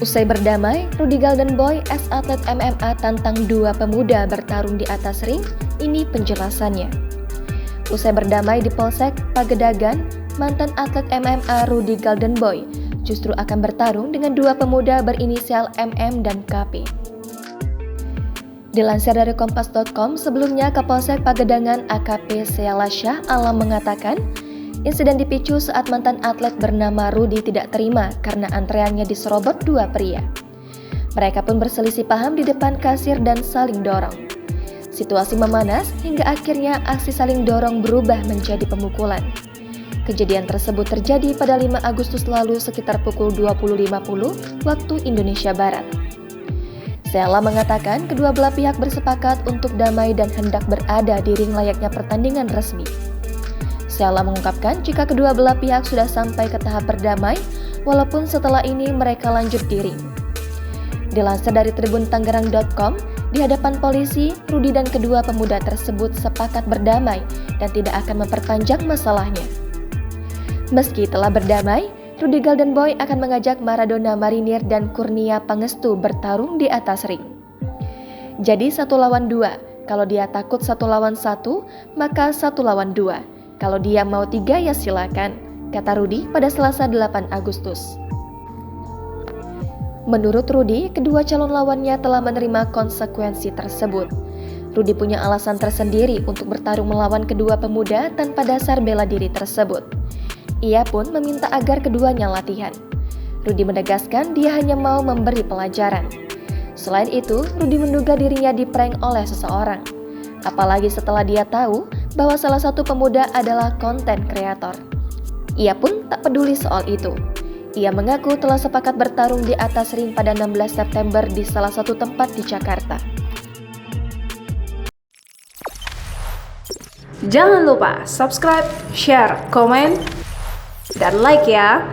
Usai berdamai, Rudy Goldenboy, ex-atlet MMA tantang dua pemuda bertarung di atas ring, ini penjelasannya. Usai berdamai di Polsek Pagedagan, mantan atlet MMA Rudy Goldenboy justru akan bertarung dengan dua pemuda berinisial MM dan KP. Dilansir dari Kompas.com, sebelumnya Kapolsek Pagedangan AKP Sealasha Alam mengatakan, insiden dipicu saat mantan atlet bernama Rudy tidak terima karena antreannya diserobot dua pria. Mereka pun berselisih paham di depan kasir dan saling dorong. Situasi memanas hingga akhirnya aksi saling dorong berubah menjadi pemukulan. Kejadian tersebut terjadi pada 5 Agustus lalu sekitar pukul 20.50 waktu Indonesia Barat. Seala mengatakan kedua belah pihak bersepakat untuk damai dan hendak berada di ring layaknya pertandingan resmi. Seala mengungkapkan jika kedua belah pihak sudah sampai ke tahap berdamai, walaupun setelah ini mereka lanjut di ring. Dilansir dari Tribun Tangerang.com, di hadapan polisi, Rudy dan kedua pemuda tersebut sepakat berdamai dan tidak akan memperpanjang masalahnya. Meski telah berdamai, Rudy Goldenboy akan mengajak Maradona Marinir dan Kurnia Pangestu bertarung di atas ring. Jadi 1 lawan 2, kalau dia takut 1 lawan 1, maka 1 lawan 2. Kalau dia mau 3 ya silakan, kata Rudy pada Selasa 8 Agustus. Menurut Rudy, kedua calon lawannya telah menerima konsekuensi tersebut. Rudy punya alasan tersendiri untuk bertarung melawan kedua pemuda tanpa dasar bela diri tersebut. Ia pun meminta agar keduanya latihan. Rudy menegaskan dia hanya mau memberi pelajaran. Selain itu, Rudy menduga dirinya diprank oleh seseorang. Apalagi setelah dia tahu bahwa salah satu pemuda adalah konten kreator. Ia pun tak peduli soal itu. Ia mengaku telah sepakat bertarung di atas ring pada 16 September di salah satu tempat di Jakarta. Jangan lupa subscribe, share, komen, dan like ya.